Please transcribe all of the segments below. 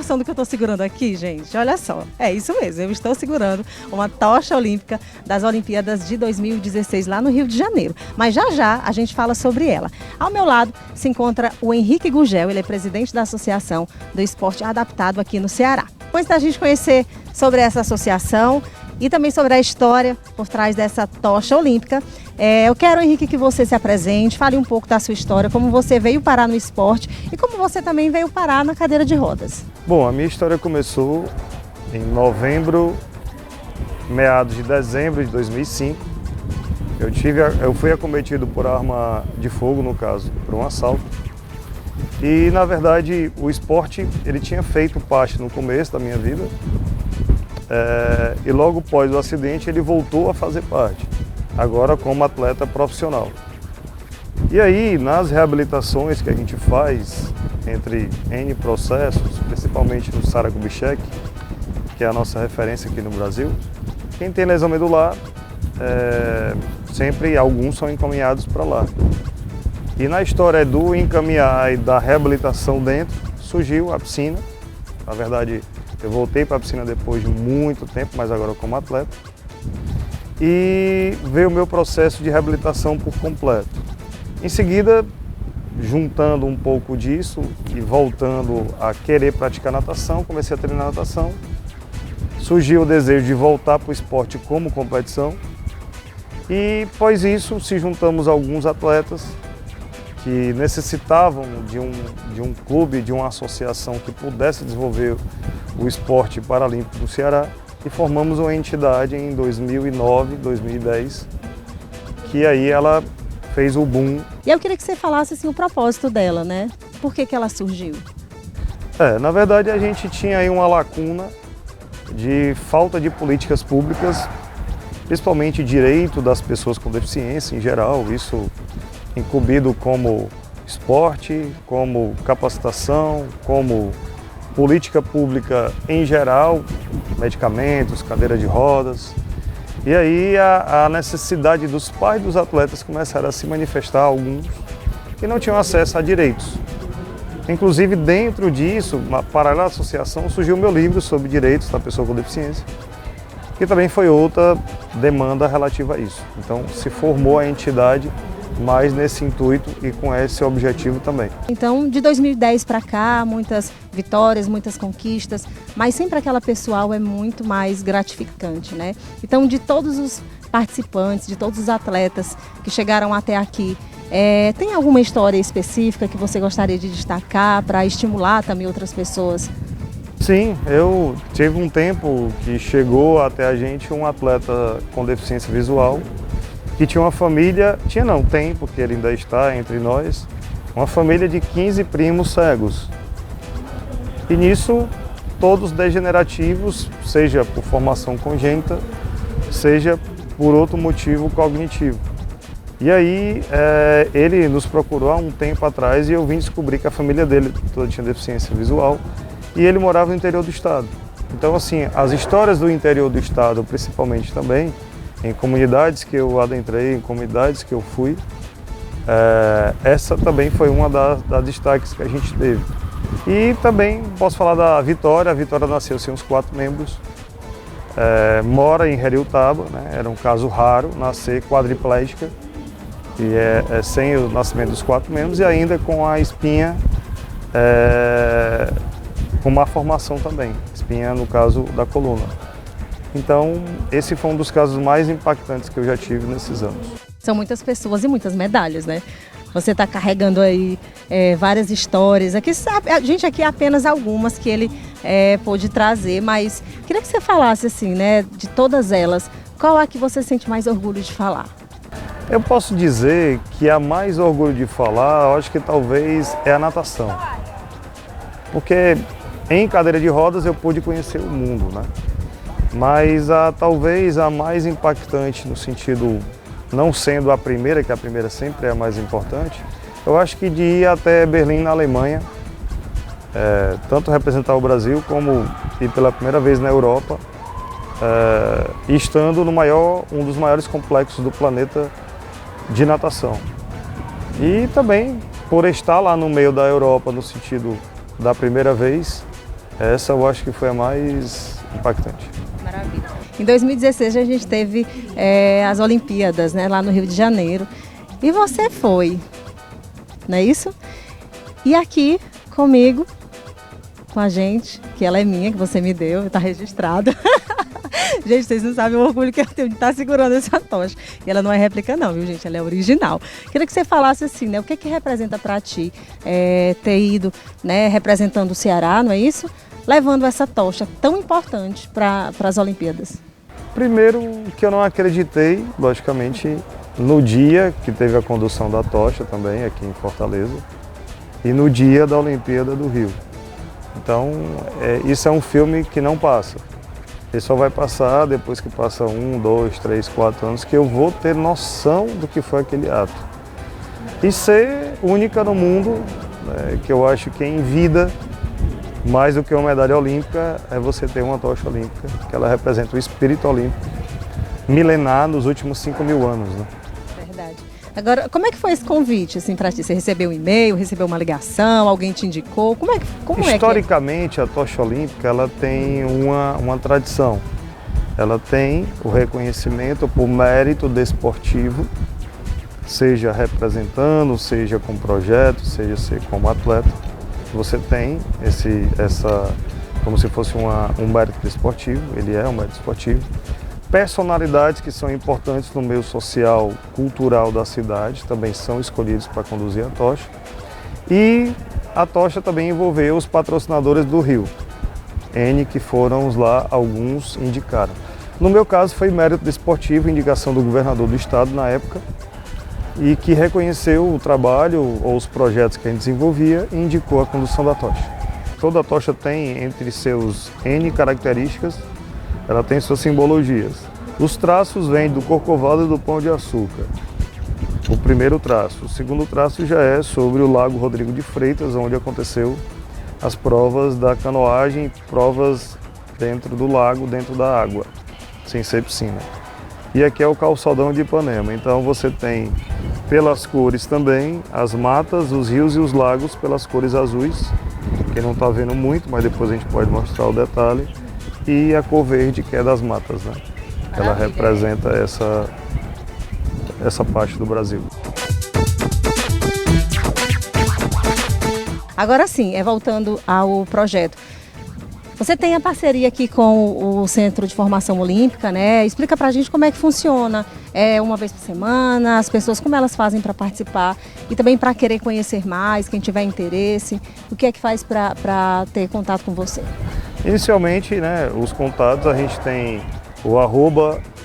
proporção do que eu estou segurando aqui, gente? Olha só, é isso mesmo, eu estou segurando uma tocha olímpica das Olimpíadas de 2016 lá no Rio de Janeiro. Mas já já a gente fala sobre ela. Ao meu lado se encontra o Henrique Gugel, ele é presidente da Associação do Esporte Adaptado aqui no Ceará. Antes da gente conhecer sobre essa associação e também sobre a história por trás dessa tocha olímpica, eu quero, Henrique, que você se apresente, fale um pouco da sua história, como você veio parar no esporte e como você também veio parar na cadeira de rodas. Bom, a minha história começou em novembro, meados de dezembro de 2005. Eu fui acometido por arma de fogo, no caso, por um assalto. E, na verdade, o esporte ele tinha feito parte no começo da minha vida. E logo após o acidente ele voltou a fazer parte, agora como atleta profissional. E aí, nas reabilitações que a gente faz, entre N processos, principalmente no Sara Kubitschek, que é a nossa referência aqui no Brasil, quem tem lesão medular, sempre alguns são encaminhados para lá. E na história do encaminhar e da reabilitação dentro, surgiu a piscina. Na verdade, eu voltei para a piscina depois de muito tempo, mas agora como atleta. E veio o meu processo de reabilitação por completo. Em seguida, juntando um pouco disso e voltando a querer praticar natação, comecei a treinar natação. Surgiu o desejo de voltar para o esporte como competição. E após isso, se juntamos alguns atletas que necessitavam de um clube, de uma associação que pudesse desenvolver o esporte paralímpico do Ceará, e formamos uma entidade em 2009, 2010, que aí ela fez o boom. E eu queria que você falasse assim, o propósito dela, né? Por que ela surgiu? Na verdade a gente tinha aí uma lacuna de falta de políticas públicas, principalmente direito das pessoas com deficiência em geral, isso incumbido como esporte, como capacitação, como política pública em geral, medicamentos, cadeira de rodas. E aí a necessidade dos pais dos atletas começaram a se manifestar, alguns que não tinham acesso a direitos. Inclusive dentro disso, paralela à associação, surgiu o meu livro sobre direitos da pessoa com deficiência, que também foi outra demanda relativa a isso. Então se formou a entidade mais nesse intuito e com esse objetivo também. Então, de 2010 para cá, muitas vitórias, muitas conquistas, mas sempre aquela pessoal é muito mais gratificante, né? Então, de todos os participantes, de todos os atletas que chegaram até aqui, tem alguma história específica que você gostaria de destacar para estimular também outras pessoas? Sim, eu tive um tempo que chegou até a gente um atleta com deficiência visual, que tinha uma família, tem, porque ele ainda está entre nós, uma família de 15 primos cegos. E nisso, todos degenerativos, seja por formação congênita, seja por outro motivo cognitivo. E aí, ele nos procurou há um tempo atrás e eu vim descobrir que a família dele toda tinha deficiência visual e ele morava no interior do estado. Então, assim, as histórias do interior do estado, principalmente também, em comunidades que eu adentrei, em comunidades que eu fui, essa também foi uma das destaques que a gente teve. E também posso falar da Vitória. A Vitória nasceu sem os 4 membros, mora em Heriotaba, né? Era um caso raro nascer quadriplégica, e sem o nascimento dos 4 membros e ainda com a espinha, com má formação também, espinha no caso da coluna. Então, esse foi um dos casos mais impactantes que eu já tive nesses anos. São muitas pessoas e muitas medalhas, né? Você está carregando aí várias histórias. Aqui, a gente aqui apenas algumas que ele pôde trazer, mas queria que você falasse assim, né, de todas elas, qual a que você sente mais orgulho de falar? Eu posso dizer que a mais orgulho de falar, eu acho que talvez é a natação. Porque em cadeira de rodas eu pude conhecer o mundo, né? Mas talvez a mais impactante no sentido, não sendo a primeira, que a primeira sempre é a mais importante, eu acho que de ir até Berlim, na Alemanha, tanto representar o Brasil como ir pela primeira vez na Europa, e estando no um dos maiores complexos do planeta de natação. E também por estar lá no meio da Europa, no sentido da primeira vez, Essa eu acho que foi a mais impactante. Maravilha. Em 2016 a gente teve as Olimpíadas, né, lá no Rio de Janeiro. E você foi, não é isso? E aqui comigo, com a gente, que ela é minha, que você me deu, está registrada. Gente, vocês não sabem o orgulho que eu tenho de estar segurando essa tocha. E ela não é réplica não, viu, gente? Ela é original. Queria que você falasse assim, né? O que representa para ti ter ido, né, representando o Ceará, não é isso? Levando essa tocha tão importante para as Olimpíadas. Primeiro que eu não acreditei, logicamente, no dia que teve a condução da tocha também, aqui em Fortaleza, e no dia da Olimpíada do Rio. Então, isso é um filme que não passa. Ele só vai passar depois que passa 1, 2, 3, 4 anos, que eu vou ter noção do que foi aquele ato. E ser única no mundo, que eu acho que em vida, mais do que uma medalha olímpica, é você ter uma tocha olímpica, que ela representa o espírito olímpico milenar nos últimos 5.000 anos, né? Verdade. Agora, como é que foi esse convite assim, para ti? Você recebeu um e-mail, recebeu uma ligação, alguém te indicou? Historicamente, a tocha olímpica ela tem uma tradição. Ela tem o reconhecimento por mérito desportivo, seja representando, seja com projeto, seja como atleta. Você tem como se fosse um mérito desportivo, ele é um mérito esportivo. Personalidades que são importantes no meio social, cultural da cidade, também são escolhidos para conduzir a tocha. E a tocha também envolveu os patrocinadores do Rio, que foram lá, alguns indicaram. No meu caso foi mérito desportivo, indicação do governador do estado na época, e que reconheceu o trabalho ou os projetos que a gente desenvolvia e indicou a condução da tocha. Toda tocha tem entre seus características, ela tem suas simbologias. Os traços vêm do Corcovado e do Pão de Açúcar. O primeiro traço. O segundo traço já é sobre o Lago Rodrigo de Freitas, onde aconteceu as provas da canoagem, provas dentro do lago, dentro da água, sem ser piscina. E aqui é o calçadão de Ipanema. Então você tem, pelas cores também, as matas, os rios e os lagos pelas cores azuis. Quem não está vendo muito, mas depois a gente pode mostrar o detalhe. E a cor verde, que é das matas, né? Ela representa essa parte do Brasil. Agora sim, voltando ao projeto. Você tem a parceria aqui com o Centro de Formação Olímpica, né? Explica pra gente como é que funciona. É uma vez por semana, as pessoas como elas fazem para participar e também para querer conhecer mais, quem tiver interesse. O que é que faz para ter contato com você? Inicialmente, né, os contatos, a gente tem o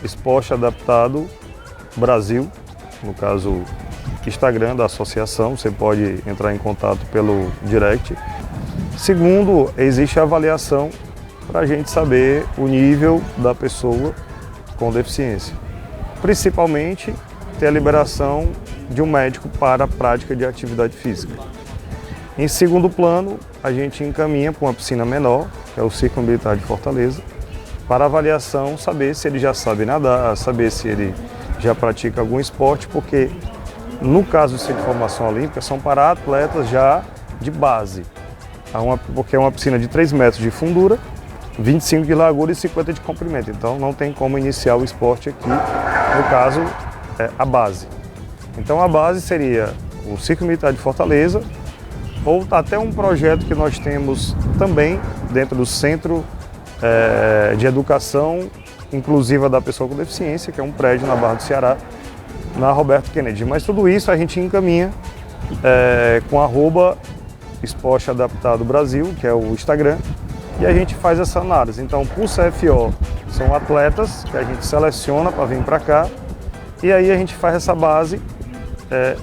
@Esporte Adaptado Brasil, no caso Instagram da associação, você pode entrar em contato pelo direct. Segundo, existe a avaliação para a gente saber o nível da pessoa com deficiência. Principalmente ter a liberação de um médico para a prática de atividade física. Em segundo plano, a gente encaminha para uma piscina menor, que é o Círculo Militar de Fortaleza, para avaliação, saber se ele já sabe nadar, saber se ele já pratica algum esporte, porque no caso do Centro de Formação Olímpica são para atletas já de base, porque é uma piscina de 3 metros de fundura, 25 de largura e 50 de comprimento, então não tem como iniciar o esporte aqui, no caso a base. Então a base seria o Círculo Militar de Fortaleza, ou até um projeto que nós temos também dentro do Centro de Educação Inclusiva da Pessoa com Deficiência, que é um prédio na Barra do Ceará, na Roberto Kennedy. Mas tudo isso a gente encaminha com @Esporte Adaptado Brasil, que é o Instagram, e a gente faz essa análise. Então, por CFO, são atletas que a gente seleciona para vir para cá, e aí a gente faz essa base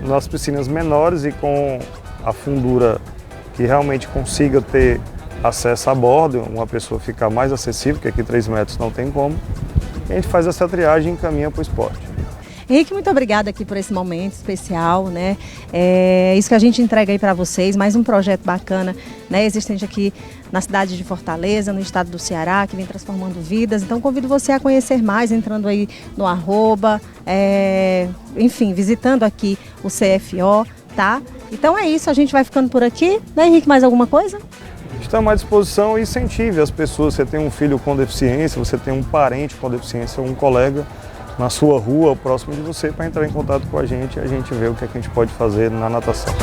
nas piscinas menores e com a fundura que realmente consiga ter acesso a bordo, uma pessoa ficar mais acessível, porque aqui 3 metros não tem como. E a gente faz essa triagem e encaminha para o esporte. Henrique, muito obrigada aqui por esse momento especial, né? Isso que a gente entrega aí para vocês, mais um projeto bacana, né? Existente aqui na cidade de Fortaleza, no estado do Ceará, que vem transformando vidas. Então convido você a conhecer mais, entrando aí no enfim, visitando aqui o CFO, tá? Então é isso, a gente vai ficando por aqui, né, Henrique? Mais alguma coisa? estamos à disposição e incentive as pessoas. Você tem um filho com deficiência, você tem um parente com deficiência, um colega na sua rua, próximo de você, para entrar em contato com a gente e a gente vê o que a gente pode fazer na natação.